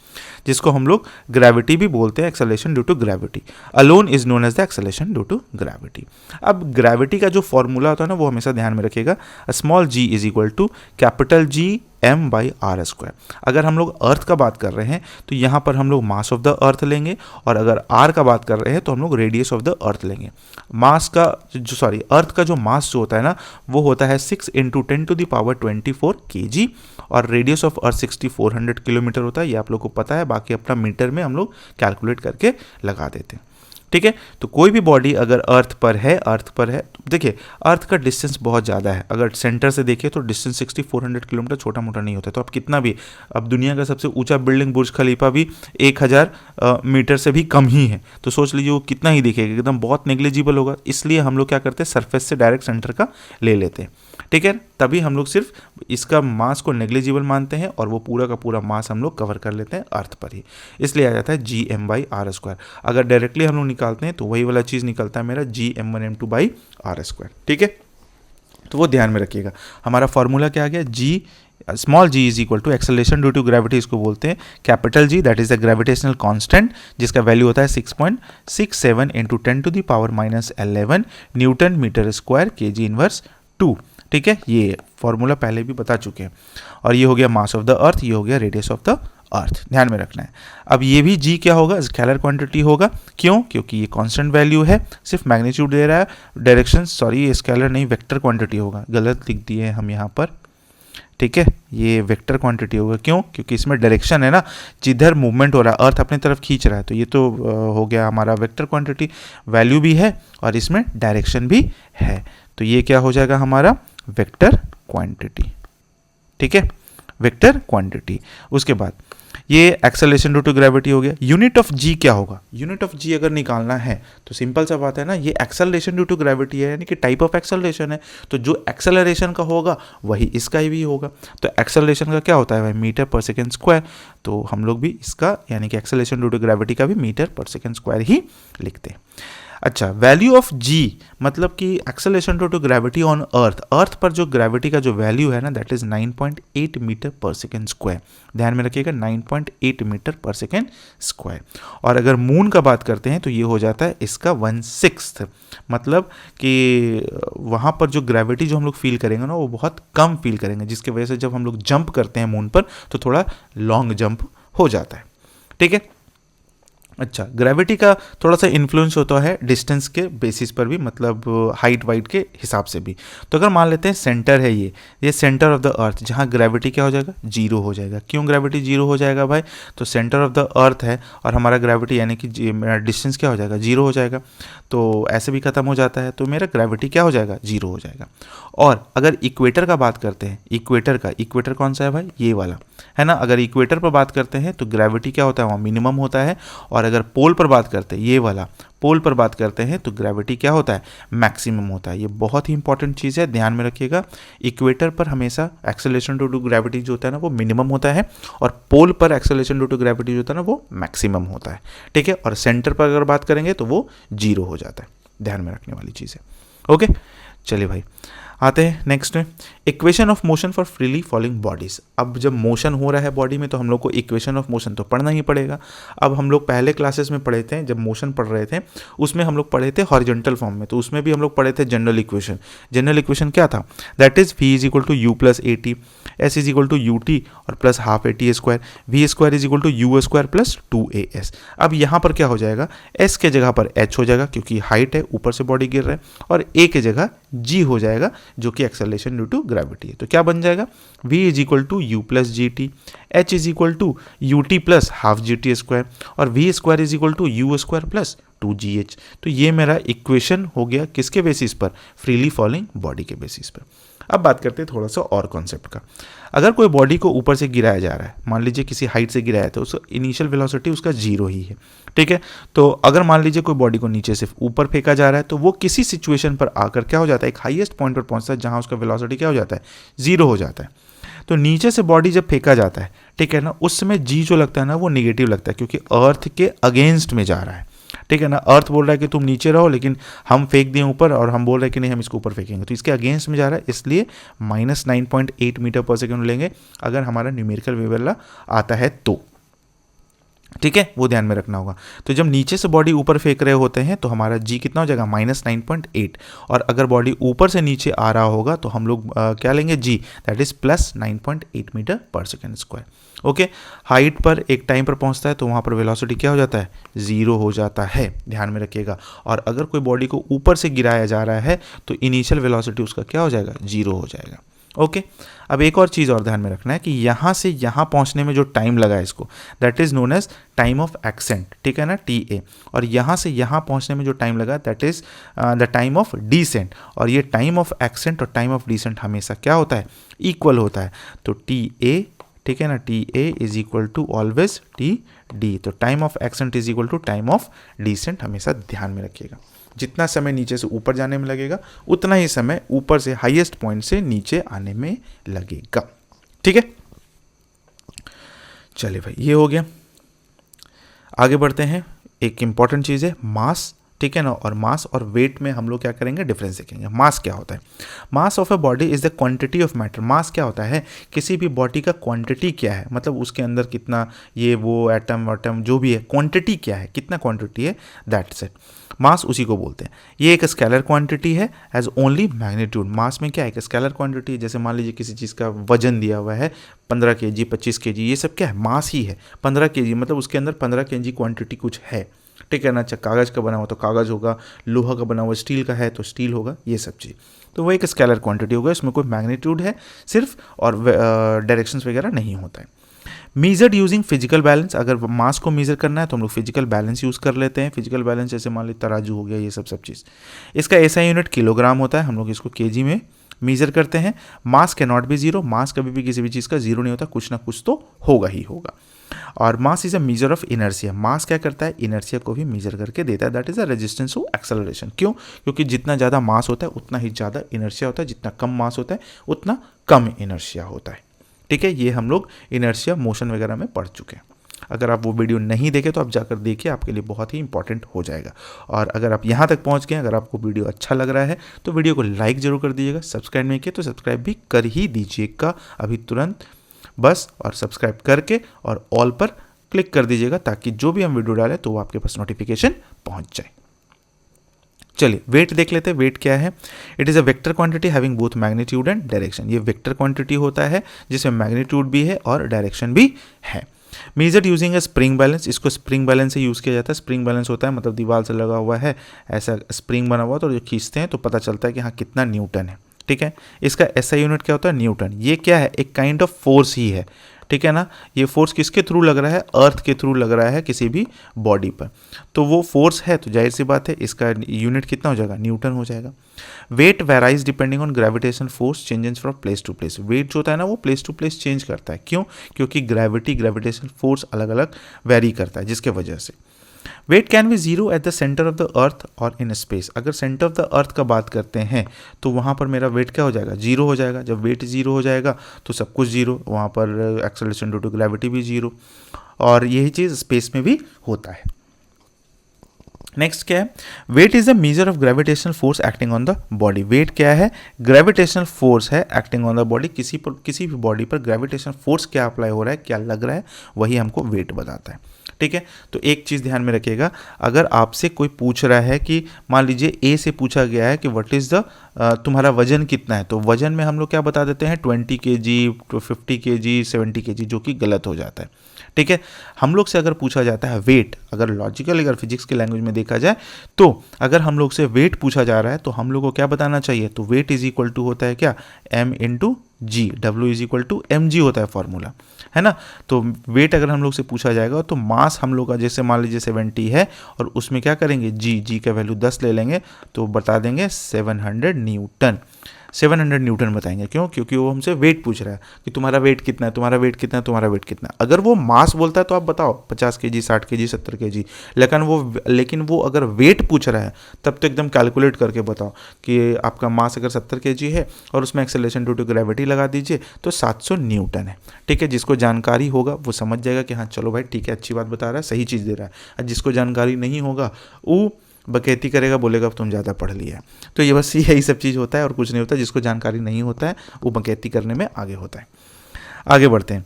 जिसको हम लोग ग्रेविटी भी बोलते हैं, acceleration due to gravity. Alone is known as the acceleration due to gravity. अब ग्रेविटी का जो फॉर्मूला होता है ना वो हमेशा ध्यान में रखिएगा, small G is equal to capital G m by R square. अगर हम लोग अर्थ का बात कर रहे हैं तो यहाँ पर हम लोग मास ऑफ द अर्थ लेंगे, और अगर r का बात कर रहे हैं तो हम लोग रेडियस ऑफ द अर्थ लेंगे। मास का अर्थ का जो मास जो होता है ना वो होता है 6 × 10⁻24 kg, और रेडियस ऑफ अर्थ 6400 किलोमीटर होता है। ये आप लोग को पता है, बाकी अपना मीटर में हम लोग कैलकुलेट करके लगा देते हैं। ठीक है, तो कोई भी बॉडी अगर अर्थ पर है तो देखिए अर्थ का डिस्टेंस बहुत ज़्यादा है। अगर सेंटर से देखिए तो डिस्टेंस 6400 किलोमीटर छोटा मोटा नहीं होता। तो अब कितना भी, अब दुनिया का सबसे ऊंचा बिल्डिंग बुर्ज खलीफा भी 1000 मीटर से भी कम ही है, तो सोच लीजिए वो कितना ही दिखेगा, एकदम बहुत नेग्लिजिबल होगा। इसलिए हम लोग क्या करते हैं, सरफेस से डायरेक्ट सेंटर का ले लेते हैं। ठीक है, तभी हम लोग सिर्फ इसका मास को नेग्लिजिबल मानते हैं और वो पूरा का पूरा मास हम लोग कवर कर लेते हैं अर्थ पर ही, इसलिए आ जाता है Gm/r²। अगर डायरेक्टली हम लोग निकालते हैं तो वही वाला चीज़ निकलता है मेरा Gm1m2/r²। ठीक है, तो वो ध्यान में रखिएगा। हमारा फॉर्मूला क्या आ गया, small G is equal to acceleration due to gravity, इसको बोलते हैं capital G, that is the gravitational constant, जिसका वैल्यू होता है 6.67 × 10⁻11 newton metre square kg inverse 2। ठीक है, ये फॉर्मूला पहले भी बता चुके हैं। और ये हो गया मास ऑफ द अर्थ, ये हो गया रेडियस ऑफ द अर्थ, ध्यान में रखना है। अब ये भी जी क्या होगा, स्केलर क्वांटिटी होगा। क्यों? क्योंकि ये कांस्टेंट वैल्यू है, सिर्फ मैग्नीट्यूड दे रहा है, डायरेक्शन ये स्केलर नहीं वेक्टर क्वांटिटी होगा, गलत लिख दिए हैं हम यहाँ पर। ठीक है, ये वेक्टर क्वांटिटी होगा। क्यों? क्योंकि इसमें डायरेक्शन है ना, जिधर मूवमेंट हो रहा है अर्थ अपनी तरफ खींच रहा है, तो ये तो हो गया हमारा वेक्टर क्वांटिटी, वैल्यू भी है और इसमें डायरेक्शन भी है, तो ये क्या हो जाएगा हमारा वेक्टर क्वांटिटी। ठीक है, वेक्टर क्वांटिटी। उसके बाद ये एक्सेलरेशन ड्यू टू ग्रेविटी हो गया। यूनिट ऑफ जी क्या होगा, यूनिट ऑफ जी अगर निकालना है तो सिंपल सा बात है ना, ये एक्सेलरेशन ड्यू टू ग्रेविटी है, यानी कि टाइप ऑफ एक्सेलरेशन है, तो जो एक्सेलरेशन का होगा वही इसका भी होगा। तो एक्सेलरेशन का क्या होता है भाई, मीटर पर सेकेंड स्क्वायर, तो हम लोग भी इसका यानी कि एक्सेलरेशन ड्यू टू ग्रेविटी का भी मीटर पर सेकेंड स्क्वायर ही लिखते हैं। अच्छा, वैल्यू ऑफ जी मतलब कि acceleration due to gravity on earth, earth पर जो ग्रेविटी का जो वैल्यू है ना that is 9.8 metre per second square. ध्यान में रखिएगा 9.8 मीटर पर सेकेंड स्क्वायर। और अगर मून का बात करते हैं तो ये हो जाता है इसका 1/6, मतलब कि वहाँ पर जो ग्रेविटी जो हम लोग फील करेंगे ना वो बहुत कम फील करेंगे, जिसकी वजह से जब हम लोग जंप करते हैं मून पर तो थोड़ा लॉन्ग जंप हो जाता है। ठीक है। अच्छा, ग्रेविटी का थोड़ा सा इन्फ्लुएंस होता है डिस्टेंस के बेसिस पर भी, मतलब हाइट वाइट के हिसाब से भी। तो अगर मान लेते हैं सेंटर है ये सेंटर ऑफ द अर्थ, जहाँ ग्रेविटी क्या हो जाएगा, जीरो हो जाएगा। क्यों ग्रेविटी जीरो हो जाएगा भाई, तो सेंटर ऑफ द अर्थ है और हमारा ग्रेविटी यानी कि डिस्टेंस क्या हो जाएगा, जीरो हो जाएगा। तो ऐसे भी खत्म हो जाता है, तो मेरा ग्रेविटी क्या हो जाएगा, जीरो हो जाएगा। और अगर इक्वेटर का बात करते हैं, इक्वेटर कौन सा है भाई, ये वाला है ना। अगर इक्वेटर पर बात करते हैं तो ग्रेविटी क्या होता है, वहाँ मिनिमम होता है। और अगर पोल पर बात करते हैं, ये वाला पोल पर बात करते हैं तो ग्रेविटी क्या होता है, मैक्सिमम होता है। ये बहुत ही इंपॉर्टेंट चीज़ है, ध्यान में रखिएगा। इक्वेटर पर हमेशा एक्सेलरेशन ड्यू टू ग्रेविटी जो होता है ना वो मिनिमम होता है, और पोल पर एक्सेलरेशन ड्यू टू ग्रेविटी जो होता है ना वो मैक्सिमम होता है। ठीक है। और सेंटर पर अगर बात करेंगे तो वो जीरो हो जाता है, ध्यान में रखने वाली चीज़ है। ओके, चलिए भाई आते हैं नेक्स्ट में, equation of motion for freely falling bodies. अब जब मोशन हो रहा है बॉडी में तो हम लोग को इक्वेशन ऑफ मोशन तो पढ़ना ही पड़ेगा। अब हम लोग पहले क्लासेस में पढ़े थे, जब मोशन पढ़ रहे थे उसमें हम लोग पढ़े थे हॉरिजॉन्टल फॉर्म में, तो उसमें भी हम लोग पढ़े थे जनरल इक्वेशन। जनरल इक्वेशन क्या था, that is v is equal to U plus A T, S is equal to U T और plus half A T square, V square is equal to U square plus 2as। अब यहाँ पर क्या हो जाएगा, s के जगह पर h हो जाएगा क्योंकि हाइट है, ऊपर से बॉडी गिर रहा है, और a के जगह g हो जाएगा जो कि एक्सेलरेशन ड्यू टू ग्रेविटी है। तो क्या बन जाएगा, v is equal to U plus G T, H is equal to U T plus half G T square, और V square is equal to U square plus 2gh। तो ये मेरा equation हो गया किसके बेसिस पर, फ्रीली फॉलिंग बॉडी के basis पर। अब बात करते हैं थोड़ा सा और कॉन्सेप्ट का। अगर कोई बॉडी को ऊपर से गिराया जा रहा है, मान लीजिए किसी हाइट से गिराया तो उसका इनिशियल वेलोसिटी उसका जीरो ही है। ठीक है। तो अगर मान लीजिए कोई बॉडी को नीचे से ऊपर फेंका जा रहा है तो वो किसी सिचुएशन पर आकर क्या हो जाता है, एक हाईएस्ट पॉइंट पर पहुंचता है जहां उसका वेलोसिटी क्या हो जाता है, जीरो हो जाता है। तो नीचे से बॉडी जब फेंका जाता है, ठीक है ना, उस समय जी जो लगता है ना वो निगेटिव लगता है क्योंकि अर्थ के अगेंस्ट में जा रहा है। ठीक है ना, अर्थ बोल रहा है कि तुम नीचे रहो, लेकिन हम फेंक दिए ऊपर और हम बोल रहे हैं कि नहीं हम इसको ऊपर फेंकेंगे, तो इसके अगेंस्ट में जा रहा है, इसलिए -9.8 मीटर पर सेकेंड लेंगे अगर हमारा न्यूमेरिकल वेवला आता है तो। ठीक है, वो ध्यान में रखना होगा। तो जब नीचे से बॉडी ऊपर फेंक रहे होते हैं तो हमारा जी कितना हो जाएगा, -9.8, और अगर बॉडी ऊपर से नीचे आ रहा होगा तो हम लोग क्या लेंगे, जी that is plus 9.8 metre per second square. Okay, height पर एक टाइम पर पहुंचता है तो वहाँ पर वेलोसिटी क्या हो जाता है, जीरो हो जाता है, ध्यान में रखिएगा। और अगर कोई बॉडी को ऊपर से गिराया जा रहा है तो इनिशियल वेलोसिटी उसका क्या हो जाएगा, जीरो हो जाएगा। ओके, अब एक और चीज़ और ध्यान में रखना है कि यहाँ से यहाँ पहुँचने में जो टाइम लगा है इसको, that is known as time of ascent. ठीक है ना, TA। और यहाँ से यहाँ पहुँचने में जो टाइम लगा that is the time of descent. और ये टाइम ऑफ एक्सेंट और टाइम ऑफ डिसेंट हमेशा क्या होता है, इक्वल होता है। तो TA, ठीक है ना, TA is equal to always TD। तो time of ascent is equal to time of descent, हमेशा ध्यान में रखिएगा। जितना समय नीचे से ऊपर जाने में लगेगा उतना ही समय ऊपर से हाईएस्ट पॉइंट से नीचे आने में लगेगा। ठीक है, चलिए भाई ये हो गया। आगे बढ़ते हैं, एक इंपॉर्टेंट चीज़ है मास। ठीक है ना, और मास और वेट में हम लोग क्या करेंगे, डिफरेंस देखेंगे। मास क्या होता है, mass of a body is the quantity of matter. Mass क्या होता है, किसी भी बॉडी का क्वांटिटी क्या है, मतलब उसके अंदर कितना ये वो एटम वाटम जो भी है, क्वांटिटी क्या है, कितना क्वांटिटी है, दैट्स इट। मास उसी को बोलते हैं। ये एक स्केलर क्वांटिटी है एज ओनली मैग्नीट्यूड। मास में क्या है, एक स्केलर क्वांटिटी है। जैसे मान लीजिए किसी चीज़ का वजन दिया हुआ है 15 kg 25 kg, ये सब क्या है, मास ही है। 15 kg मतलब उसके अंदर 15 kg क्वांटिटी कुछ है। ठीक है ना, कागज़ का बना हुआ तो कागज़ होगा, लोहा का बना हुआ स्टील का है तो स्टील होगा, ये सब चीज़। तो वो एक स्केलर क्वांटिटी होगा, इसमें कोई मैग्नीट्यूड है सिर्फ और डायरेक्शंस वगैरह नहीं होता है। Measured using physical balance. अगर मास को मीजर करना है तो हम लोग फिजिकल बैलेंस यूज़ कर लेते हैं। फिजिकल बैलेंस जैसे मान लीजिए तराजू हो गया, ये सब चीज़। इसका SI यूनिट किलोग्राम होता है, हम लोग इसको kg में मीजर करते हैं। Mass can not be zero, mass कभी भी किसी भी चीज़ का जीरो नहीं होता, कुछ ना कुछ तो होगा ही होगा। और mass is a measure of inertia. Mass क्या करता है, इनर्शिया को भी मीजर करके देता है, that is a resistance to acceleration. क्यों, क्योंकि जितना ज़्यादा मास होता है उतना ही ज़्यादा इनर्शिया होता है, जितना कम मास होता है उतना कम इनर्शिया होता है। ठीक है, ये हम लोग इनर्शिया मोशन वगैरह में पढ़ चुके हैं। अगर आप वो वीडियो नहीं देखे तो आप जाकर देखिए, आपके लिए बहुत ही इंपॉर्टेंट हो जाएगा। और अगर आप यहाँ तक पहुँच गए, अगर आपको वीडियो अच्छा लग रहा है तो वीडियो को लाइक जरूर कर दीजिएगा, सब्सक्राइब नहीं किया तो सब्सक्राइब भी कर ही दीजिएगा अभी तुरंत बस। और सब्सक्राइब करके और ऑल पर क्लिक कर दीजिएगा ताकि जो भी हम वीडियो डालें तो वो आपके पास नोटिफिकेशन पहुंच जाए। चलिए वेट देख लेते हैं। वेट क्या है? It is a vector quantity having both magnitude and direction. ये वेक्टर क्वांटिटी होता है जिसमें मैग्नीट्यूड भी है और डायरेक्शन भी है। Measured using a spring balance. इसको स्प्रिंग बैलेंस से यूज़ किया जाता है। स्प्रिंग बैलेंस होता है मतलब दीवार से लगा हुआ है, ऐसा स्प्रिंग बना हुआ, तो जो खींचते हैं तो पता चलता है कि हाँ कितना न्यूटन है। ठीक है, इसका एसआई यूनिट क्या होता है? न्यूटन। ये क्या है? एक काइंड ऑफ फोर्स ही है। ठीक है ना, ये फोर्स किसके थ्रू लग रहा है? अर्थ के थ्रू लग रहा है किसी भी बॉडी पर, तो वो फोर्स है, तो जाहिर सी बात है इसका यूनिट कितना हो जाएगा? न्यूटन हो जाएगा। Weight varies depending on gravitation force changes from place to place. Weight जो होता है ना वो प्लेस टू प्लेस चेंज करता है। क्यों? क्योंकि ग्रेविटेशन फोर्स अलग अलग वेरी करता है, जिसके वजह से weight can be zero at the centre of the earth और इन स्पेस। अगर सेंटर ऑफ द अर्थ का बात करते हैं तो वहाँ पर मेरा वेट क्या हो जाएगा? जीरो हो जाएगा। जब वेट जीरो हो जाएगा तो सब कुछ जीरो, वहाँ पर एक्सेलरेशन ड्यू टू ग्रेविटी भी जीरो, और यही चीज़ स्पेस में भी होता है। नेक्स्ट क्या है? Weight is the measure of gravitational force acting on the body. Weight क्या है? ग्रेविटेशनल फोर्स है एक्टिंग ऑन द बॉडी। किसी भी बॉडी पर ग्रेविटेशनल फोर्स क्या अप्लाई हो रहा है, क्या लग रहा है, वही हमको वेट बताता है। ठीक है, तो एक चीज़ ध्यान में रखिएगा, अगर आपसे कोई पूछ रहा है कि मान लीजिए ए से पूछा गया है कि व्हाट इज़ द तुम्हारा वजन कितना है, तो वजन में हम लोग क्या बता देते हैं? 20 kg, 50 kg, 70 kg, जो कि गलत हो जाता है। ठीक है, हम लोग से अगर पूछा जाता है वेट, अगर लॉजिकल अगर फिजिक्स के लैंग्वेज में देखा जाए तो अगर हम लोग से वेट पूछा जा रहा है तो हम लोग को क्या बताना चाहिए? तो वेट इज इक्वल टू होता है क्या? m into G. W is equal to M G होता है फॉर्मूला, है ना। तो वेट अगर हम लोग से पूछा जाएगा तो मास हम लोग का जैसे मान लीजिए 70 है और उसमें क्या करेंगे? जी का वैल्यू 10 ले लेंगे तो बता देंगे 700 न्यूटन। 700 न्यूटन बताएंगे। क्यों? क्योंकि वो हमसे वेट पूछ रहा है कि तुम्हारा वेट कितना है, तुम्हारा वेट कितना है, तुम्हारा वेट कितना है। अगर वो मास बोलता है तो आप बताओ 50 kg, 60 kg, 70 kg, लेकिन वो अगर वेट पूछ रहा है तब तो एकदम कैलकुलेट करके बताओ कि आपका मास अगर 70 kg है और उसमें एक्सेलरेशन ड्यू टू ग्रेविटी लगा दीजिए तो 700 न्यूटन है। ठीक है, जिसको जानकारी होगा वो समझ जाएगा कि हाँ चलो भाई ठीक है, अच्छी बात बता रहा है, सही चीज़ दे रहा है। और जिसको जानकारी नहीं होगा वो बकैती करेगा, बोलेगा तुम ज़्यादा पढ़ लिया है। तो ये बस यही सब चीज़ होता है और कुछ नहीं होता। जिसको जानकारी नहीं होता है वो बकैती करने में आगे होता है। आगे बढ़ते हैं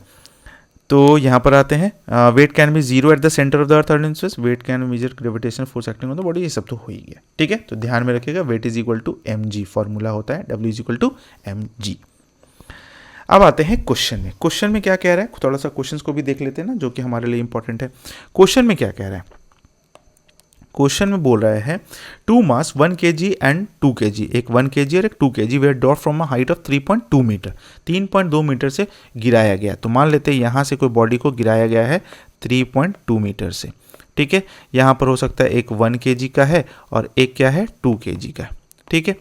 तो यहाँ पर आते हैं। Weight can be zero at the centre of the earth और in space. Weight can measure gravitational force acting on the body. ये सब तो हो ही गया। ठीक है, तो ध्यान में रखिएगा weight is equal to M G, formula होता है W is equal to M G. अब आते हैं क्वेश्चन में। क्वेश्चन में क्या कह रहा है? थोड़ा सा क्वेश्चन को भी देख लेते हैं ना, जो कि हमारे लिए इंपॉर्टेंट है। क्वेश्चन में क्या कह रहा है? क्वेश्चन में बोल रहा है two mass 1 kg and 2 kg, एक 1 kg और एक 2 kg were drop from a height of 3.2 metre. 3.2 metre से गिराया गया। तो मान लेते हैं यहाँ से कोई बॉडी को गिराया गया है 3.2 मीटर से। ठीक है, यहाँ पर हो सकता है एक 1 kg का है और एक क्या है 2 kg का। ठीक है,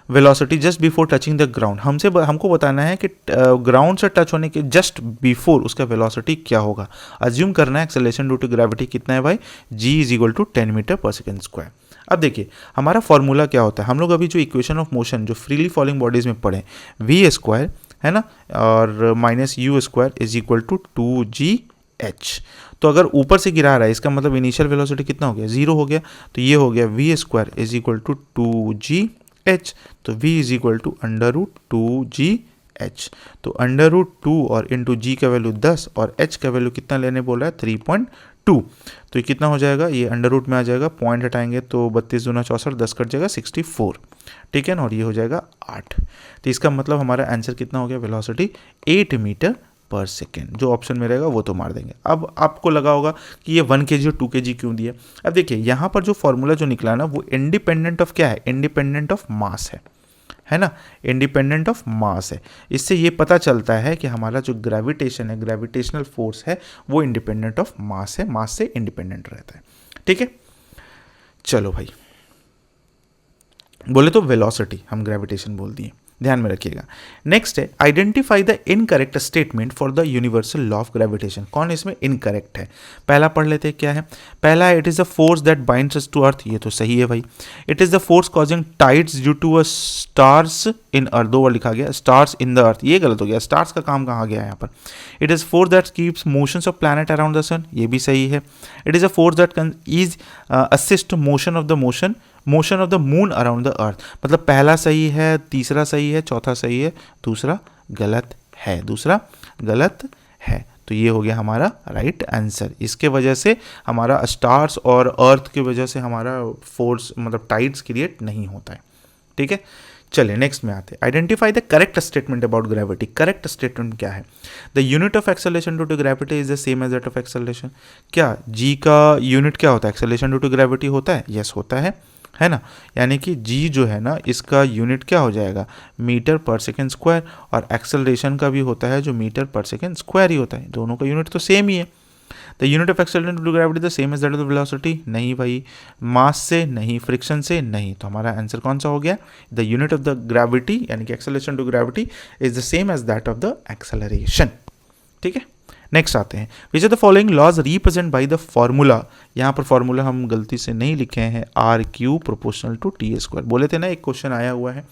velocity just before touching the ground. हमको बताना है कि ग्राउंड से टच होने के जस्ट बिफोर उसका वेलोसिटी क्या होगा। अज्यूम करना है एक्सेलरेशन ड्यू टू ग्रेविटी कितना है भाई? g is equal to 10 metre per second square. अब देखिए हमारा फॉर्मूला क्या होता है। हम लोग अभी जो इक्वेशन ऑफ मोशन जो फ्रीली फॉलिंग बॉडीज में पढ़े, वी स्क्वायर है ना और minus U square is equal to 2gh। तो अगर ऊपर से गिरा रहा है इसका मतलब इनिशियल वेलोसिटी कितना हो गया? 0 हो गया। तो ये हो गया V square is equal to 2gh। तो v is equal to under root 2gh। तो अंडर रूट 2 और इंटू जी का वैल्यू 10 और h का वैल्यू कितना लेने बोला है? 3.2। तो ये कितना हो जाएगा? ये अंडर रूट में आ जाएगा, पॉइंट हटाएंगे तो 32 दूना 64, 10 कट जाएगा 64। ठीक है ना, और ये हो जाएगा 8। तो इसका मतलब हमारा आंसर कितना हो गया? Velocity 8 metre per second. जो ऑप्शन में रहेगा वो तो मार देंगे। अब आपको लगा होगा कि ये 1 kg और 2 kg क्यों दिया। अब देखिए यहाँ पर जो फॉर्मूला जो निकला ना वो इंडिपेंडेंट ऑफ क्या है? इंडिपेंडेंट ऑफ मास है ना, इंडिपेंडेंट ऑफ मास है। इससे ये पता चलता है कि हमारा जो ग्रेविटेशन है, ग्रेविटेशनल फोर्स है, वो इंडिपेंडेंट ऑफ मास है, मास से इंडिपेंडेंट रहता है। ठीक है, चलो भाई, बोले तो वेलोसिटी हम ग्रेविटेशन बोल दिए। ध्यान में रखिएगा। नेक्स्ट है identify the incorrect statement for the universal law of gravitation. कौन इसमें इनकरेक्ट है? पहला पढ़ लेते हैं क्या है। पहला है it is the force that binds us to earth. ये तो सही है भाई। It is the force causing tides due to a stars in earth. 2 बार लिखा गया स्टार्स इन द अर्थ, ये गलत हो गया। स्टार्स का काम कहाँ गया यहाँ पर? It is force that keeps motions of planet around the sun. ये भी सही है। It is a force that can is assist motion of the moon around the earth. मतलब पहला सही है, तीसरा सही है, चौथा सही है, दूसरा गलत है। दूसरा गलत है, तो ये हो गया हमारा राइट आंसर। इसके वजह से हमारा स्टार्स और अर्थ की वजह से हमारा फोर्स मतलब टाइड्स क्रिएट नहीं होता है। ठीक है, चलिए नेक्स्ट में आते हैं। Identify the correct statement about gravity. Correct statement क्या है? The unit of acceleration due to gravity is the same as that of acceleration. क्या जी का यूनिट क्या होता है? एक्सेलरेशन ड्यू टू ग्रेविटी होता है? यस होता है ना। यानी कि जी जो है ना इसका यूनिट क्या हो जाएगा? Metre per second square. और एक्सेलरेशन का भी होता है जो मीटर पर सेकेंड स्क्वायर ही होता है। दोनों का यूनिट तो सेम ही है। The unit of acceleration due to gravity the same as that of the velocity. नहीं भाई, मास से नहीं, फ्रिक्शन से नहीं। तो हमारा आंसर कौन सा हो गया? The unit of the gravity यानी कि acceleration to gravity is the same as that of the acceleration. ठीक है, नेक्स्ट आते हैं। Which are the following laws represent by the formula. यहाँ पर फॉर्मूला हम गलती से नहीं लिखे हैं, R cube proportional to T square. बोले थे ना एक क्वेश्चन आया हुआ है।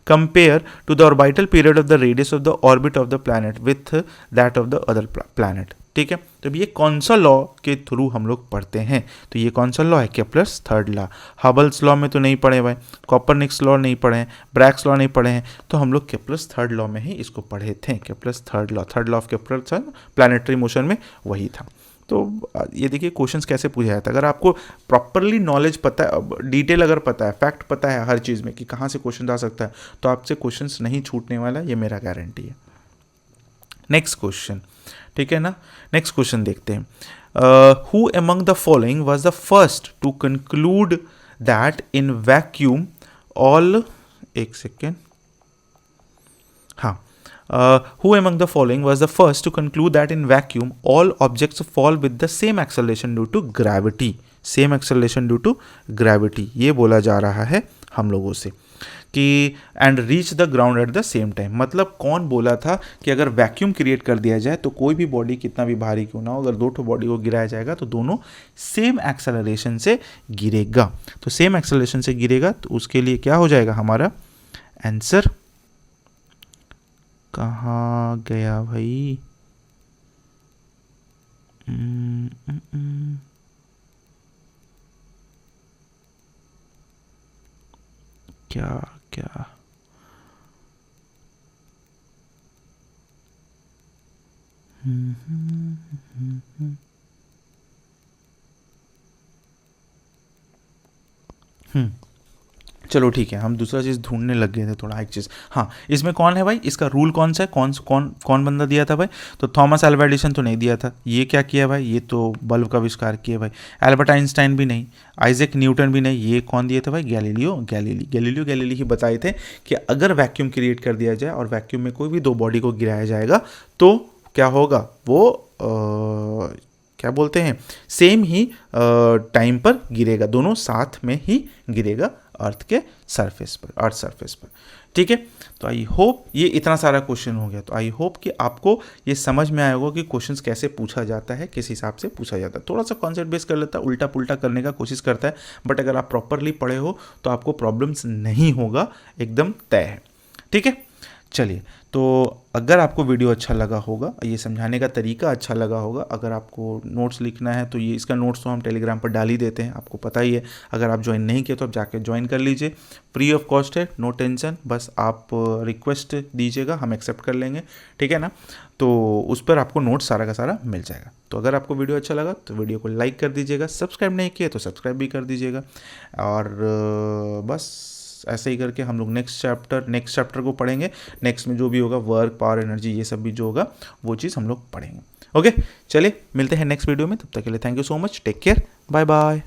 Compare to the orbital period of the radius of the orbit of the planet with that of the other planet. ठीक है, तो ये कौन सा लॉ के थ्रू हम लोग पढ़ते हैं? तो ये कौन सा लॉ है? Kepler's third law. हबल्स लॉ में तो नहीं पढ़े भाई, कॉपरनिक्स लॉ नहीं पढ़े हैं, ब्रैग्स लॉ नहीं पढ़े हैं, तो हम लोग केप्लर्स थर्ड लॉ में ही इसको पढ़े थे। Kepler's third law of Kepler planetary motion में वही था। तो ये देखिए क्वेश्चंस कैसे पूछा जाता है। अगर आपको प्रॉपरली नॉलेज पता है, डिटेल अगर पता है, फैक्ट पता है हर चीज़ में कि कहाँ से क्वेश्चन आ सकता है, तो आपसे क्वेश्चंस नहीं छूटने वाला, ये मेरा गारंटी है। नेक्स्ट क्वेश्चन, ठीक है ना। नेक्स्ट क्वेश्चन देखते हैं। Who among the following was the first to conclude that in vacuum all, एक सेकेंड, हाँ, who among the following was the first to conclude that in vacuum all objects fall with the same acceleration due to gravity? same acceleration due to gravity, ये बोला जा रहा है हम लोगों से कि and reach the ground at the same time. मतलब कौन बोला था कि अगर वैक्यूम क्रिएट कर दिया जाए तो कोई भी बॉडी कितना भी भारी क्यों ना हो, अगर दो ठो बॉडी को गिराया जाएगा तो दोनों सेम एक्सेलरेशन से गिरेगा। तो सेम एक्सेलरेशन से गिरेगा, तो उसके लिए क्या हो जाएगा हमारा आंसर? कहाँ गया भाई? क्या क्या चलो ठीक है, हम दूसरा चीज़ ढूंढने लग गए थे थोड़ा, एक चीज़। हाँ, इसमें कौन है भाई? इसका रूल कौन सा है? कौन बंदा दिया था भाई? तो थॉमस अल्वा एडिसन तो नहीं दिया था। ये क्या किया भाई? ये तो बल्ब का आविष्कार किया भाई। एल्बर्ट आइंस्टाइन भी नहीं, आइजैक न्यूटन भी नहीं। ये कौन दिए थे भाई? गैलीलियो ही बताए थे कि अगर वैक्यूम क्रिएट कर दिया जाए और वैक्यूम में कोई भी दो बॉडी को गिराया जाएगा तो क्या होगा? वो क्या बोलते हैं, सेम ही टाइम पर गिरेगा, दोनों साथ में ही गिरेगा अर्थ के सरफेस पर, अर्थ सरफेस पर। ठीक है, तो आई होप ये इतना सारा क्वेश्चन हो गया। तो आई होप कि आपको ये समझ में आया होगा कि क्वेश्चंस कैसे पूछा जाता है, किस हिसाब से पूछा जाता है। थोड़ा सा कॉन्सेप्ट बेस कर लेता है, उल्टा पुल्टा करने का कोशिश करता है, बट अगर आप प्रॉपरली पढ़े हो तो आपको प्रॉब्लम्स नहीं होगा, एकदम तय है। ठीक है, चलिए, तो अगर आपको वीडियो अच्छा लगा होगा, ये समझाने का तरीका अच्छा लगा होगा, अगर आपको नोट्स लिखना है तो ये इसका नोट्स तो हम टेलीग्राम पर डाल ही देते हैं, आपको पता ही है। अगर आप ज्वाइन नहीं किए तो आप जाके ज्वाइन कर लीजिए, फ्री ऑफ कॉस्ट है, नो टेंशन। बस आप रिक्वेस्ट दीजिएगा, हम एक्सेप्ट कर लेंगे, ठीक है ना। तो उस पर आपको नोट्स सारा का सारा मिल जाएगा। तो अगर आपको वीडियो अच्छा लगा तो वीडियो को लाइक कर दीजिएगा, सब्सक्राइब नहीं किए तो सब्सक्राइब भी कर दीजिएगा। और बस ऐसे ही करके हम लोग नेक्स्ट चैप्टर को पढ़ेंगे। नेक्स्ट में जो भी होगा वर्क, पावर, एनर्जी, ये सब भी जो होगा वो चीज़ हम लोग पढ़ेंगे। ओके, चलिए मिलते हैं नेक्स्ट वीडियो में, तब तक के लिए thank you so much, take care, bye bye.